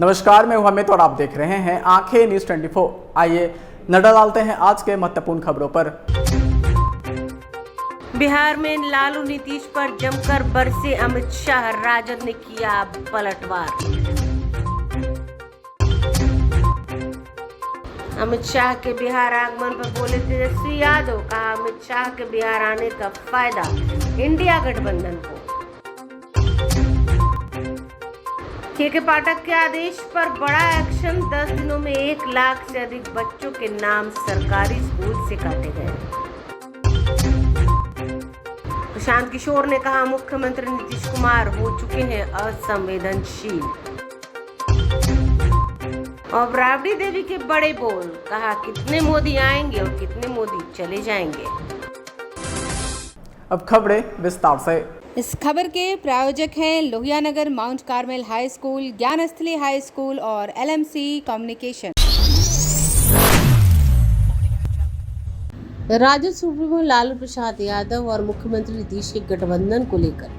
नमस्कार, मैं हूं अमित और आप देख रहे हैं आंखें न्यूज 24। आइए नजर डालते हैं आज के महत्वपूर्ण खबरों पर। बिहार में लालू नीतीश पर जमकर बरसे अमित शाह, राजद ने किया पलटवार। अमित शाह के बिहार आगमन पर बोले तेजस्वी यादव, कहा अमित शाह के बिहार आने का फायदा इंडिया गठबंधन को। के पाठक के आदेश पर बड़ा एक्शन, 10 दिनों में 1 लाख से अधिक बच्चों के नाम सरकारी स्कूल से काटे गए। प्रशांत किशोर ने कहा मुख्यमंत्री नीतीश कुमार हो चुके हैं असंवेदनशील। और राबड़ी देवी के बड़े बोल, कहा कितने मोदी आएंगे और कितने मोदी चले जाएंगे। अब खबरें विस्तार से। इस खबर के प्रायोजक हैं Lohianagar Mount Carmel High School, Gyansthali High School और LMC communication. Rajad supremo Lalu Prasad Yadav और मुख्यमंत्री नीतीश के गठबंधन को लेकर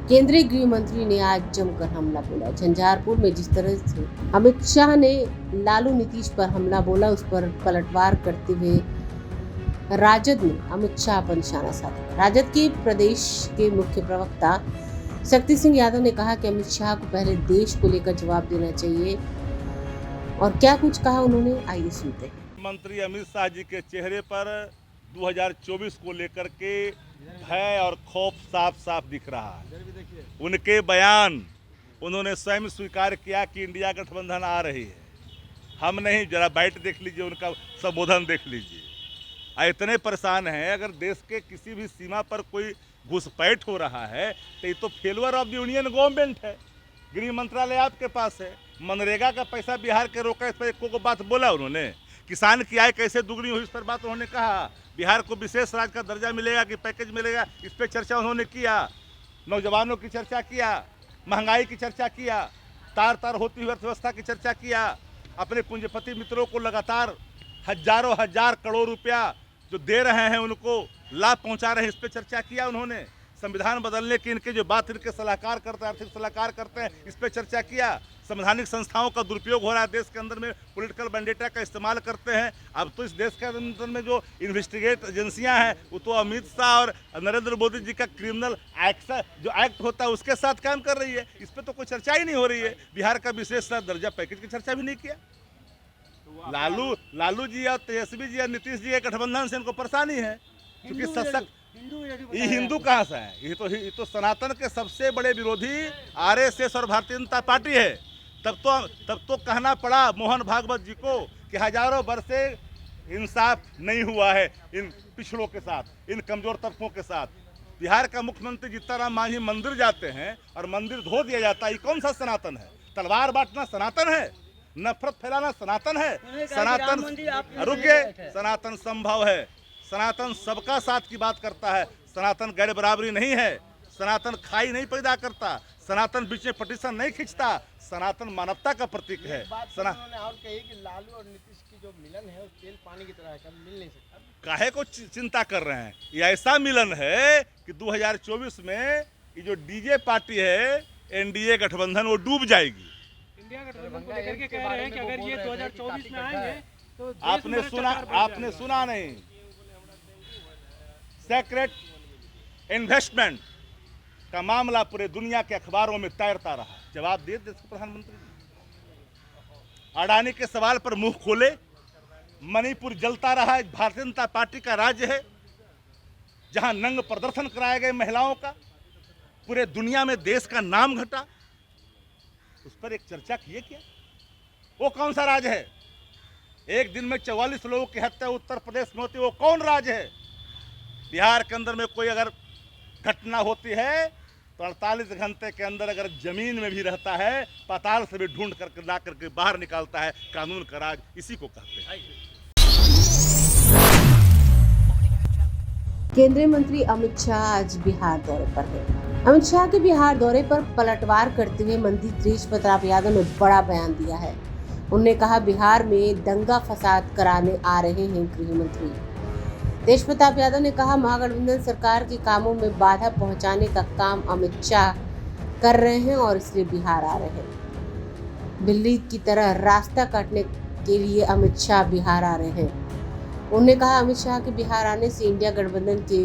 केंद्रीय गृह मंत्री ने आज जमकर हमला बोला। झंझारपुर में जिस तरह से अमित शाह ने लालू नीतीश पर हमला बोला, उस पर पलटवार करते हुए राजद ने अमित शाह पर निशाना साधा। राजद के प्रदेश के मुख्य प्रवक्ता शक्ति सिंह यादव ने कहा कि अमित शाह को पहले देश को लेकर जवाब देना चाहिए और क्या कुछ कहा उन्होंने, आइए सुनते हैं। मंत्री अमित शाह जी के चेहरे पर 2024 को लेकर के भय और खौफ साफ साफ दिख रहा है। उनके बयान, उन्होंने स्वयं स्वीकार किया कि इंडिया गठबंधन आ रही है। हम नहीं, जरा बाइट देख लीजिए, उनका संबोधन देख लीजिए। इतने परेशान हैं, अगर देश के किसी भी सीमा पर कोई घुसपैठ हो रहा है तो ये तो फेलवर ऑफ द यूनियन गवर्नमेंट है। गृह मंत्रालय आपके पास है, मनरेगा का पैसा बिहार के रोका, इस पर एक को बात बोला उन्होंने। किसान की आय कैसे दुगनी हुई, इस पर बात उन्होंने कहा। बिहार को विशेष राज्य का दर्जा मिलेगा कि पैकेज मिलेगा, इस पर चर्चा उन्होंने किया। नौजवानों की चर्चा किया, महंगाई की चर्चा किया, तार तार होती हुई अर्थव्यवस्था की चर्चा किया। अपने पूंजीपति मित्रों को लगातार हजारों हजार करोड़ रुपया जो दे रहे हैं उनको लाभ पहुंचा रहे हैं, इस पर चर्चा किया उन्होंने। संविधान बदलने की इनके जो बात इनके सलाहकार करते हैं, आर्थिक सलाहकार करते हैं, इस पर चर्चा किया। संवैधानिक संस्थाओं का दुरुपयोग हो रहा है देश के अंदर में, पॉलिटिकल वेंडेटा का इस्तेमाल करते हैं। अब तो इस देश के अंदर में जो इन्वेस्टिगेट एजेंसियां हैं वो तो अमित शाह और नरेंद्र मोदी जी का क्रिमिनल एक्ट जो एक्ट होता है उसके साथ काम कर रही है। इस पर तो कोई चर्चा ही नहीं हो रही है। बिहार का विशेष दर्जा पैकेज की चर्चा भी नहीं किया। लालू जी और तेजस्वी जी और नीतीश जी के गठबंधन से इनको परेशानी है, क्योंकि सशक्त ये हिंदू कहाँ से है? ये तो सनातन के सबसे बड़े विरोधी RSS और भारतीय जनता पार्टी है। तब तो कहना पड़ा मोहन भागवत जी को कि हजारों वर्ष से इंसाफ नहीं हुआ है इन पिछड़ों के साथ, इन कमजोर तबकों के साथ। बिहार का मुख्यमंत्री जीतनराम मांझी मंदिर जाते हैं और मंदिर धो दिया जाता है। ये कौन सा सनातन है? तलवार बांटना सनातन है? नफरत फैलाना सनातन है? सनातन रुकिए, सनातन संभव है। सनातन सबका साथ की बात करता है। सनातन गैर बराबरी नहीं है। सनातन खाई नहीं पैदा करता। सनातन बीच में पटिशन नहीं खींचता। सनातन मानवता का प्रतीक है। उन्होंने और कही कि लालू और नीतीश की जो मिलन है वो तेल पानी की तरह है, कभी मिल नहीं सकता। काहे को चिंता कर रहे हैं? ये ऐसा मिलन है कि 2024 में ये जो डीजे पार्टी है NDA गठबंधन वो डूब जाएगी। इंडिया गठबंधन को लेकर के कह रहे हैं कि अगर ये 2024 में आएंगे तो आपने सुना नहीं? सेक्रेट इन्वेस्टमेंट का मामला पूरे दुनिया के अखबारों में तैरता रहा। जवाब दे देश के प्रधानमंत्री जी। अडानी के सवाल पर मुंह खोले। मणिपुर जलता रहा, भारतीय जनता पार्टी का राज्य है जहां नंग प्रदर्शन कराए गए महिलाओं का, पूरे दुनिया में देश का नाम घटा। उस पर एक चर्चा किए क्या? वो कौन सा राज्य है? एक दिन में 44 लोगों की हत्या उत्तर प्रदेश में होती है, वो कौन राज्य है? बिहार के अंदर में कोई अगर घटना होती है तो 48 घंटे के अंदर अगर जमीन में भी रहता है, पाताल से भी ढूंढ करके ला करके बाहर निकालता है। कानून का राज इसी को कहते हैं। केंद्रीय मंत्री अमित शाह आज बिहार दौरे पर हैं। अमित शाह के बिहार दौरे पर पलटवार करते हुए मंत्री तेज प्रताप यादव ने बड़ा बयान दिया है। उन्होंने कहा बिहार में दंगा फसाद कराने आ रहे हैं गृह मंत्री। तेज प्रताप यादव ने कहा महागठबंधन सरकार के कामों में बाधा पहुंचाने का काम अमित शाह कर रहे हैं और इसलिए बिहार आ रहे हैं। बिल्ली की तरह रास्ता काटने के लिए अमित शाह बिहार आ रहे हैं। उन्होंने कहा अमित शाह के बिहार आने से इंडिया गठबंधन के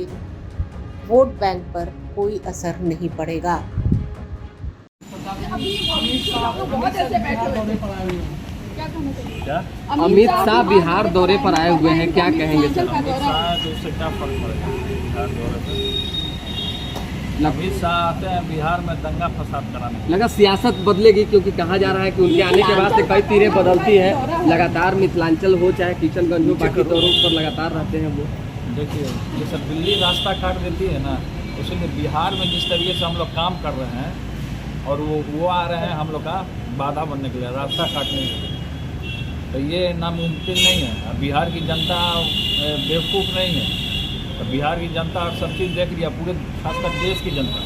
वोट बैंक पर कोई असर नहीं पड़ेगा। अमित शाह बिहार दौरे पर आए हुए हैं, क्या कहेंगे सर? उससे क्या फर्क पड़ेगा बिहार दौरे पे? अमित शाह आते हैं बिहार में दंगा फसाद कराने। लगा सियासत बदलेगी, क्योंकि कहा जा रहा है कि उनके आने के बाद से कई तीरें बदलती है। लगातार मिथिलांचल हो चाहे किशनगंज हो, बाकी दौरों पर लगातार रहते हैं वो। देखिए जैसे दिल्ली रास्ता काट देती है ना, उसीलिए बिहार में जिस तरीके से हम लोग काम कर रहे हैं और वो आ रहे हैं हम लोग का बाधा बनने के लिए, रास्ता काटने के लिए, तो ये नामुमकिन नहीं है। बिहार की जनता बेवकूफ़ नहीं है, तो बिहार की जनता सब चीज़ देख लिया, पूरे खासकर देश की जनता।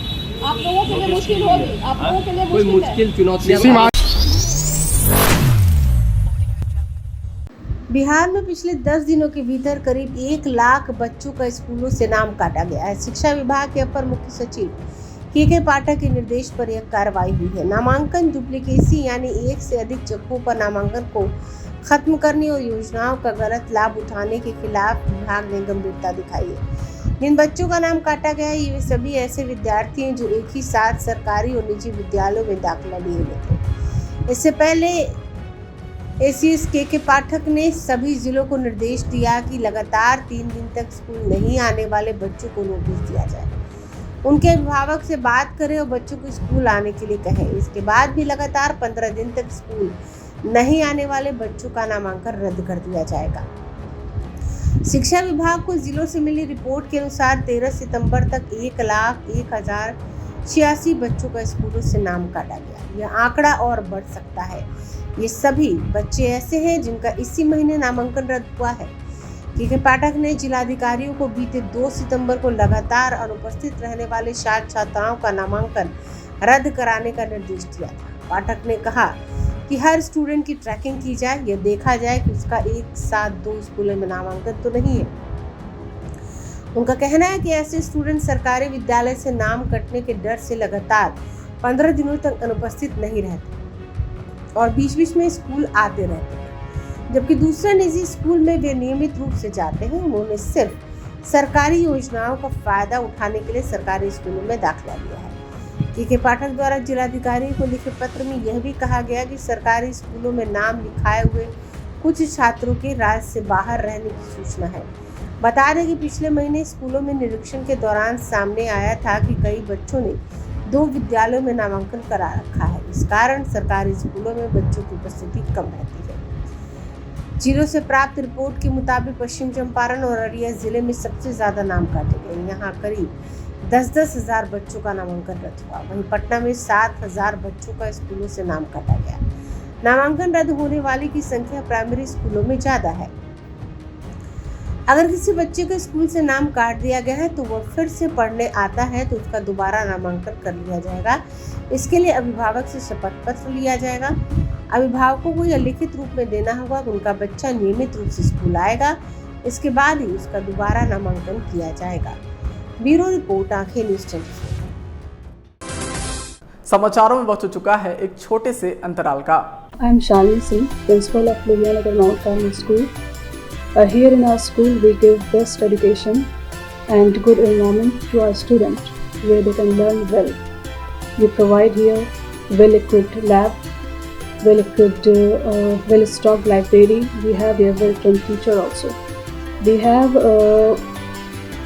आप लोगों के लिए मुश्किल होगी, आप लोगों के लिए कोई मुश्किल चुनौतियाँ? बिहार में पिछले 10 दिनों के भीतर करीब 1 लाख बच्चों का स्कूलों से नाम काटा गया है। शिक्षा विभाग के अपर मुख्य सचिव के पाठक के निर्देश पर यह कार्रवाई हुई है। नामांकन डुप्लीकेसी यानी एक से अधिक जगहों पर नामांकन को खत्म करने और योजनाओं का गलत लाभ उठाने के खिलाफ विभाग ने गंभीरता दिखाई है। जिन बच्चों का नाम काटा गया है ये सभी ऐसे विद्यार्थी हैं जो एक ही साथ सरकारी और निजी विद्यालयों में दाखिला लिए हुए थे। इससे पहले एसीएस के पाठक ने सभी जिलों को निर्देश दिया कि लगातार 3 दिन तक स्कूल नहीं आने वाले बच्चों को नोटिस दिया जाए, उनके अभिभावक से बात करें और बच्चों को स्कूल आने के लिए कहें। इसके बाद भी लगातार 15 दिन तक स्कूल नहीं आने वाले बच्चों का नामांकन रद्द कर दिया जाएगा। शिक्षा विभाग को जिलों से मिली रिपोर्ट के अनुसार 13 सितंबर तक 1,01,086 बच्चों का स्कूलों से नाम काटा गया। यह आंकड़ा और बढ़ सकता है। ये सभी बच्चे ऐसे हैं जिनका इसी महीने नामांकन रद्द हुआ है। के पाठक ने जिलाधिकारियों को बीते 2 सितंबर को लगातार अनुपस्थित रहने वाले छात्र छात्राओं का नामांकन रद्द कराने का निर्देश दिया था। पाठक ने कहा कि हर स्टूडेंट की ट्रैकिंग की जाए, यह देखा जाए कि उसका एक साथ 2 स्कूलों में नामांकन तो नहीं है। उनका कहना है कि ऐसे स्टूडेंट सरकारी विद्यालय से नाम कटने के डर से लगातार 15 दिनों तक अनुपस्थित नहीं रहते और बीच-बीच में स्कूल आते रहते हैं, जबकि दूसरे निजी स्कूल में वे नियमित रूप से जाते हैं। उन्होंने सिर्फ सरकारी योजनाओं का फायदा उठाने के लिए सरकारी स्कूलों में दाखिला लिया है। के पाठक द्वारा जिलाधिकारी को लिखे पत्र में यह भी कहा गया कि सरकारी स्कूलों में नाम लिखाए हुए कुछ छात्रों के राज्य से बाहर रहने की सूचना है। बता दें कि पिछले महीने स्कूलों में निरीक्षण के दौरान सामने आया था कि कई बच्चों ने 2 विद्यालयों में नामांकन करा रखा है। इस कारण सरकारी स्कूलों में बच्चों की उपस्थिति कम रहती है। जिलों से प्राप्त रिपोर्ट के मुताबिक पश्चिम चंपारण और अररिया जिले में सबसे ज्यादा नाम काटे गए। यहाँ करीब 10-10 हजार बच्चों का नामांकन रद्द हुआ। वहीं पटना में 7,000 बच्चों का स्कूलों से नाम काटा गया। नामांकन रद्द होने वाली की संख्या प्राइमरी स्कूलों में ज्यादा है। अगर किसी बच्चे का स्कूल से नाम काट दिया गया है तो वह फिर से पढ़ने आता है तो उसका दोबारा नामांकन कर लिया जाएगा। इसके लिए अभिभावक से शपथ पत्र लिया जाएगा। अभिभावकों को यह लिखित रूप में देना होगा कि उनका बच्चा नियमित रूप से स्कूल आएगा। इसके बाद ही उसका दोबारा नामांकन किया जाएगा। ब्यूरो रिपोर्ट, आंखें न्यूज़ 24। समाचारों में वक्त हो चुका है एक छोटे से अंतराल का। I am Shalini Singh, principal of Lohianagar Mount Carmel School. Here in our school, we give best education and good environment to our students where they can learn well. We provide here well-equipped lab, well-equipped, well-stocked library. We have here well-trained teacher also. We have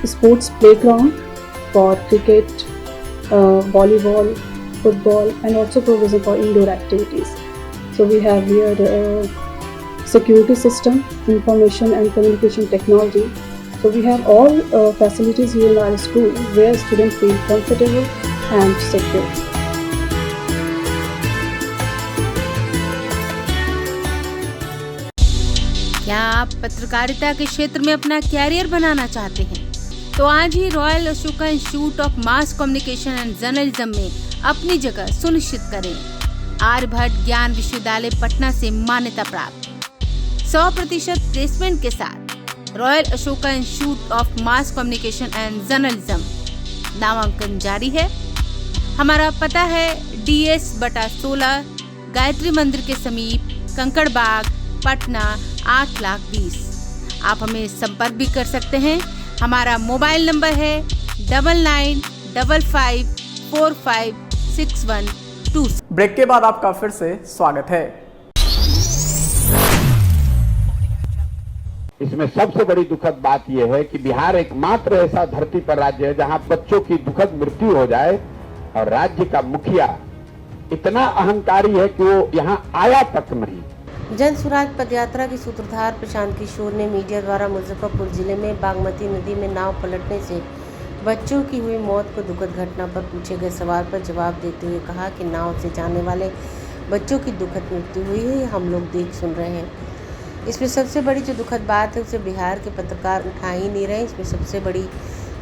sports playground for cricket, volleyball, football, and also provision for indoor activities. So we have here security system, information and communication technology. So we have all facilities here in our school where students feel comfortable and secure. क्या आप पत्रकारिता के क्षेत्र में अपना career बनाना चाहते हैं? तो आज ही Royal Ashoka Institute of Mass Communication and Journalism में अपनी जगह सुनिश्चित करें। आर्यभट्ट ज्ञान विश्वविद्यालय पटना से मान्यता प्राप्त 100% प्लेसमेंट के साथ royal Ashoka Institute of Mass Communication and journalism नामांकन जारी है। हमारा पता है DS/16 गायत्री मंदिर के समीप, कंकड़बाग, पटना 8,20,000। आप हमें संपर्क भी कर सकते हैं। हमारा मोबाइल नंबर है 9955456126। ब्रेक के बाद आपका फिर से स्वागत है। इसमें सबसे बड़ी दुखद बात यह है कि बिहार एकमात्र ऐसा धरती पर राज्य है जहां बच्चों की दुखद मृत्यु हो जाए और राज्य का मुखिया इतना अहंकारी है कि वो यहाँ आया तक नहीं। जन स्वराज पदयात्रा के सूत्रधार प्रशांत किशोर ने मीडिया द्वारा मुजफ्फरपुर जिले में बागमती नदी में नाव पलटने से बच्चों की हुई मौत को दुखद घटना पर पूछे गए सवाल पर जवाब देते हुए कहा कि नाव से जाने वाले बच्चों की दुखद मृत्यु हुई है, हम लोग देख सुन रहे हैं। इसमें सबसे बड़ी जो दुखद बात है उसे बिहार के पत्रकार उठा ही नहीं रहे। इसमें सबसे बड़ी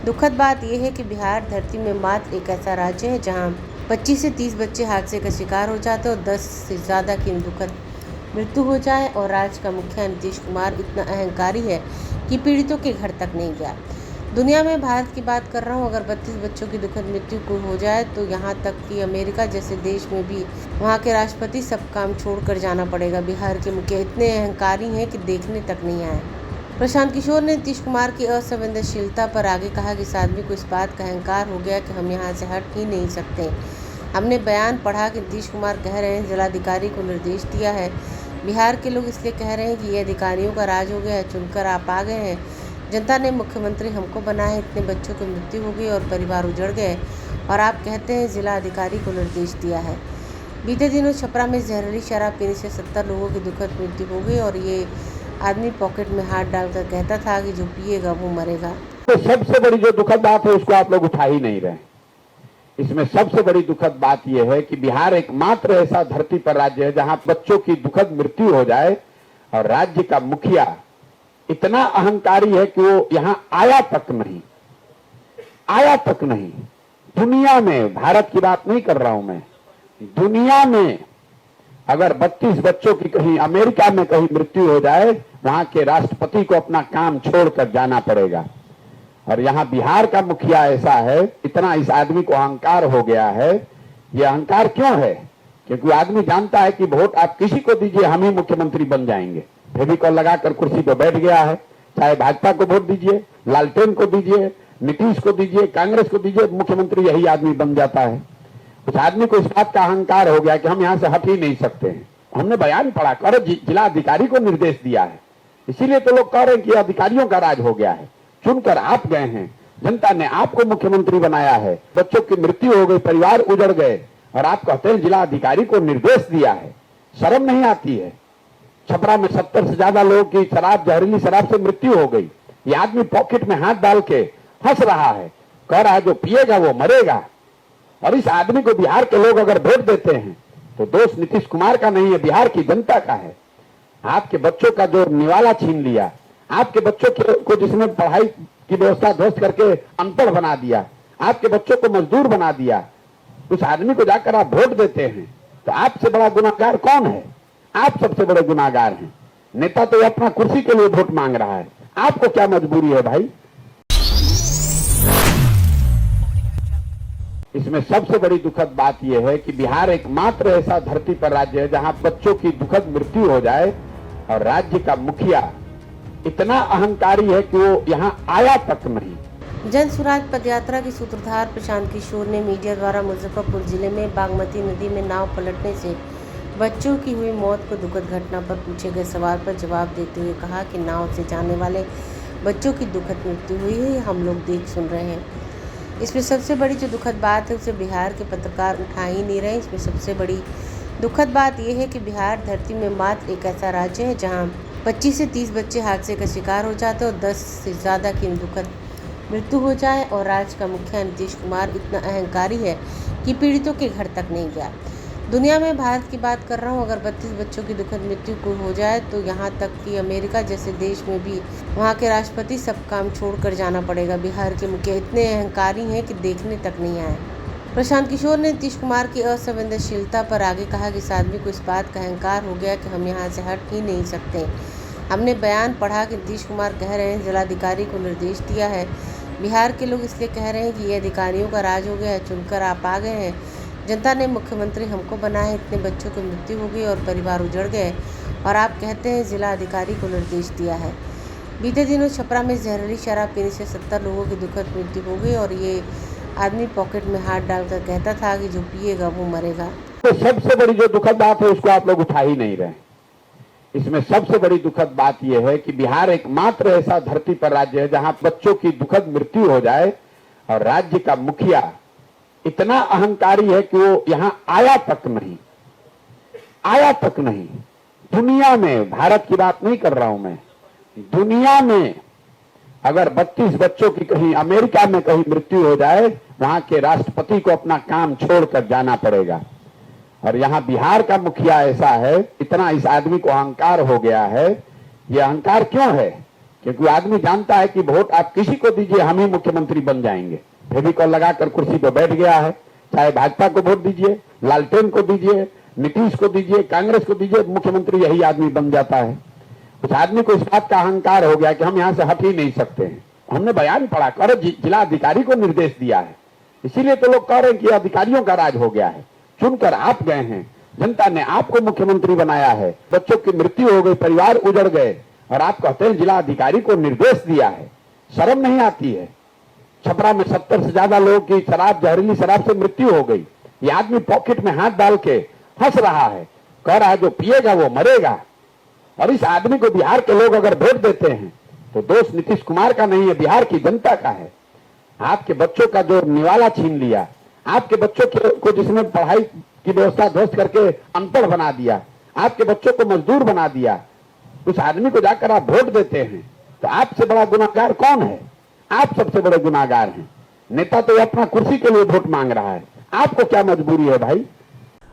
दुखद बात यह है कि बिहार धरती में मात्र एक ऐसा राज्य है जहां 25 से 30 बच्चे हादसे का शिकार हो जाते हैं और 10 से ज़्यादा की दुखद मृत्यु हो जाए और राज्य का मुखिया नीतीश कुमार इतना अहंकारी है कि पीड़ितों के घर तक नहीं गया। दुनिया में भारत की बात कर रहा हूँ, अगर 32 बच्चों की दुखद मृत्यु को हो जाए तो यहाँ तक कि अमेरिका जैसे देश में भी वहाँ के राष्ट्रपति सब काम छोड़कर जाना पड़ेगा। बिहार के मुखिया इतने अहंकारी हैं कि देखने तक नहीं आए। प्रशांत किशोर ने नीतीश कुमार की असंवेदनशीलता पर आगे कहा कि इस आदमी को इस बात का अहंकार हो गया कि हम यहाँ से हट ही नहीं सकते। हमने बयान पढ़ा कि नीतीश कुमार कह रहे हैं जिलाधिकारी को निर्देश दिया है। बिहार के लोग इसलिए कह रहे हैं कि ये अधिकारियों का राज हो गया है, चुनकर आप आ गए हैं। जनता ने मुख्यमंत्री हमको बनाया, इतने बच्चों की मृत्यु हो गई और परिवार उजड़ गए और आप कहते हैं जिला अधिकारी को निर्देश दिया है। बीते दिनों छपरा में जहरीली शराब पीने से 70 लोगों की दुखद मृत्यु हो गई और ये आदमी पॉकेट में हाथ डालकर कहता था कि जो पिएगा वो मरेगा। तो सबसे बड़ी जो दुखद बात है उसको आप लोग उठा ही नहीं रहे। इसमें सबसे बड़ी दुखद बात यह है कि बिहार एकमात्र ऐसा धरती पर राज्य है जहां बच्चों की दुखद मृत्यु हो जाए और राज्य का मुखिया इतना अहंकारी है कि वो यहाँ आया तक नहीं। दुनिया में, भारत की बात नहीं कर रहा हूं मैं, दुनिया में अगर 32 बच्चों की कहीं अमेरिका में कहीं मृत्यु हो जाए वहां के राष्ट्रपति को अपना काम छोड़कर जाना पड़ेगा। और यहाँ बिहार का मुखिया ऐसा है, इतना इस आदमी को अहंकार हो गया है। ये अहंकार क्यों है? क्योंकि आदमी जानता है कि वोट आप किसी को दीजिए हम ही मुख्यमंत्री बन जाएंगे। फेविकॉल लगाकर कुर्सी पर बैठ गया है। चाहे भाजपा को वोट दीजिए, लालटेन को दीजिए, नीतीश को दीजिए, कांग्रेस को दीजिए, मुख्यमंत्री यही आदमी बन जाता है। उस आदमी को इस बात का अहंकार हो गया कि हम यहाँ से हट ही नहीं सकते हैं। हमने बयान पढ़ा कर जिला अधिकारी को निर्देश दिया है, इसीलिए तो लोग कह रहे हैं कि अधिकारियों का राज हो गया है। चुनकर आप गए हैं, जनता ने आपको मुख्यमंत्री बनाया है, बच्चों की मृत्यु हो गई, परिवार उजड़ गए और आप कहते हैं जिला अधिकारी को निर्देश दिया है। शर्म नहीं आती है? छपरा में 70 से ज्यादा लोगों की जहरीली शराब से मृत्यु हो गई। ये आदमी पॉकेट में हाथ डाल के हंस रहा है, कह रहा है जो पिएगा वो मरेगा। और इस आदमी को बिहार के लोग अगर वोट देते हैं तो दोष नीतीश कुमार का नहीं है, बिहार की जनता का है। आपके बच्चों का जो निवाला छीन लिया, आपके बच्चों को जिसने पढ़ाई की व्यवस्था ध्वस्त करके अनपढ़ बना दिया, आपके बच्चों को मजदूर बना दिया, उस आदमी को जाकर आप वोट देते हैं तो आपसे बड़ा गुनाहगार कौन है? आप सबसे बड़े गुनाहगार हैं। नेता तो अपना कुर्सी के लिए वोट मांग रहा है, आपको क्या मजबूरी है भाई? इसमें सबसे बड़ी दुखद बात यह है कि बिहार एकमात्र ऐसा धरती पर राज्य है जहां बच्चों की दुखद मृत्यु हो जाए और राज्य का मुखिया इतना अहंकारी है कि वो यहाँ आया तक नहीं। जन स्वराज पदयात्रा के सूत्रधार प्रशांत किशोर ने मीडिया द्वारा मुजफ्फरपुर जिले में बागमती नदी में नाव पलटने से बच्चों की हुई मौत को दुखद घटना पर पूछे गए सवाल पर जवाब देते हुए कहा कि नाव से जाने वाले बच्चों की दुखद मृत्यु हुई है, हम लोग देख सुन रहे हैं। इसमें सबसे बड़ी जो दुखद बात है उसे बिहार के पत्रकार उठा ही नहीं रहे। इसमें सबसे बड़ी दुखद बात यह है कि बिहार धरती में मात्र एक ऐसा राज्य है जहां 25 से 30 बच्चे हादसे का शिकार हो जाते हैं और 10 से ज़्यादा की दुखद मृत्यु हो जाए और राज्य का मुखिया नीतीश कुमार इतना अहंकारी है कि पीड़ितों के घर तक नहीं गया। दुनिया में भारत की बात कर रहा हूँ, अगर 32 बच्चों की दुखद मृत्यु को हो जाए तो यहाँ तक कि अमेरिका जैसे देश में भी वहाँ के राष्ट्रपति सब काम छोड़कर जाना पड़ेगा। बिहार के मुखिया इतने अहंकारी हैं कि देखने तक नहीं आए। प्रशांत किशोर ने नीतीश कुमार की असंवेदनशीलता पर आगे कहा कि इस आदमी को इस बात का अहंकार हो गया कि हम यहाँ से हट ही नहीं सकते। हमने बयान पढ़ा कि नीतीश कुमार कह रहे हैं जिलाधिकारी को निर्देश दिया है। बिहार के लोग इसलिए कह रहे हैं कि ये अधिकारियों का राज हो गया है, चुनकर आप आ गए हैं। जनता ने मुख्यमंत्री हमको बनाए, इतने बच्चों की मृत्यु हो गई और परिवार उजड़ गए और आप कहते हैं जिला अधिकारी को निर्देश दिया है। बीते दिनों छपरा में जहरीली शराब पीने से 70 लोगों की दुखद मृत्यु हो गई और ये आदमी पॉकेट में हाथ डालकर कहता था कि जो पिएगा वो मरेगा। तो सबसे बड़ी जो दुखद बात है उसको आप लोग उठा ही नहीं रहे। इसमें सबसे बड़ी दुखद बात यह है कि बिहार एकमात्र ऐसा धरती पर राज्य है जहां बच्चों की दुखद मृत्यु हो जाए और राज्य का मुखिया इतना अहंकारी है कि वो यहां आया तक नहीं। दुनिया में, भारत की बात नहीं कर रहा हूं मैं, दुनिया में अगर 32 बच्चों की कहीं अमेरिका में कहीं मृत्यु हो जाए, वहां के राष्ट्रपति को अपना काम छोड़कर जाना पड़ेगा। और यहां बिहार का मुखिया ऐसा है, इतना इस आदमी को अहंकार हो गया है। ये अहंकार क्यों है? क्योंकि आदमी जानता है कि वोट आप किसी को दीजिए, हम ही मुख्यमंत्री बन जाएंगे। फेविकॉल लगाकर कुर्सी पर बैठ गया है। चाहे भाजपा को वोट दीजिए, लालटेन को दीजिए, नीतीश को दीजिए, कांग्रेस को दीजिए, मुख्यमंत्री यही आदमी बन जाता है। उस आदमी को इस बात का अहंकार हो गया कि हम यहां से हट ही नहीं सकते हैं। हमने बयान पढ़ा कर जिला अधिकारी को निर्देश दिया है, इसीलिए तो लोग कह रहे हैं कि अधिकारियों का राज हो गया है। चुनकर आप गए हैं, जनता ने आपको मुख्यमंत्री बनाया है, बच्चों की मृत्यु हो गई, परिवार उजड़ गए और आप कहते हैं जिला अधिकारी को निर्देश दिया है। शर्म नहीं आती है? छपरा में 70 से ज्यादा लोगों की जहरीली शराब से मृत्यु हो गई। ये आदमी पॉकेट में हाथ डाल के हंस रहा है, कह रहा है जो पिएगा वो मरेगा। और इस आदमी को बिहार के लोग अगर वोट देते हैं तो दोष नीतीश कुमार का नहीं है, बिहार की जनता का है। आपके बच्चों का जो निवाला छीन लिया, आपके बच्चों को जिसने पढ़ाई की व्यवस्था ध्वस्त करके अनपढ़ बना दिया, आपके बच्चों को मजदूर बना दिया, उस आदमी को जाकर आप वोट देते हैं तो आपसे बड़ा गुनाहगार कौन है? आप सबसे बड़े गुनाहगार हैं। नेता तो अपना कुर्सी के लिए वोट मांग रहा है, आपको क्या मजबूरी है भाई?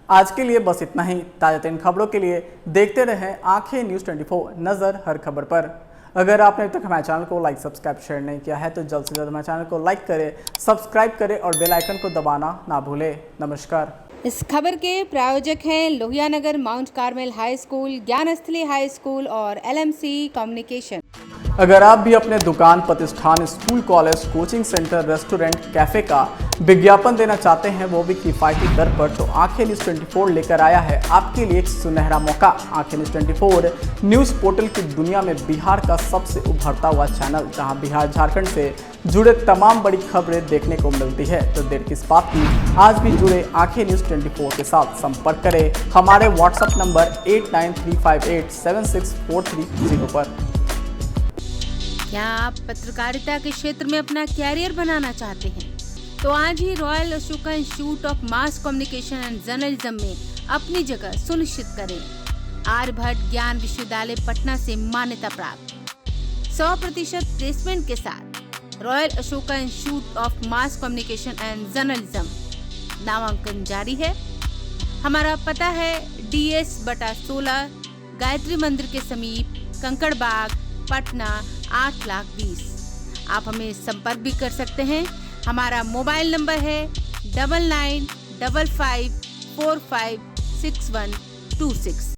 आज के लिए बस इतना ही। ताजा तीन खबरों के लिए देखते रहें आंखें न्यूज़ 24, नजर हर खबर पर। अगर आपने अभी तक हमारे चैनल को लाइक, सब्सक्राइब, शेयर नहीं किया है तो जल्द से जल्द हमारे चैनल को लाइक करें, सब्सक्राइब करें और बेल आइकन को दबाना ना भूलें। नमस्कार। इस खबर के प्रायोजक हैं Lohianagar Mount Carmel High School, Gyansthali High School और LMC कम्युनिकेशन। अगर आप भी अपने दुकान, प्रतिष्ठान, school, college, coaching centre, restaurant, cafe का विज्ञापन देना चाहते हैं, वो भी किफायती दर पर, तो आंखें न्यूज़ 24 लेकर आया है आपके लिए एक सुनहरा मौका। आंखें न्यूज़ 24 न्यूज़ पोर्टल की दुनिया में बिहार का सबसे उभरता हुआ चैनल, जहां बिहार झारखंड से जुड़े तमाम बड़ी खबरें देखने को मिलती है। तो देर किस बात की, आज भी जुड़े आंखें न्यूज़ 24 के साथ। संपर्क करें हमारे व्हाट्सएप नंबर 8935876430 पर। क्या आप पत्रकारिता के क्षेत्र में अपना कैरियर बनाना चाहते हैं? तो आज ही Royal Ashoka Institute of Mass Communication and Journalism में अपनी जगह सुनिश्चित करें। आर्यभट्ट ज्ञान विश्वविद्यालय पटना से मान्यता प्राप्त 100% प्लेसमेंट के साथ royal Ashoka Institute of Mass Communication and journalism नामांकन जारी है। हमारा पता है DS/16 गायत्री मंदिर के समीप, कंकड़ बाग, पटना 8,20,000। आप हमें संपर्क भी कर सकते हैं। हमारा मोबाइल नंबर है 9955456126।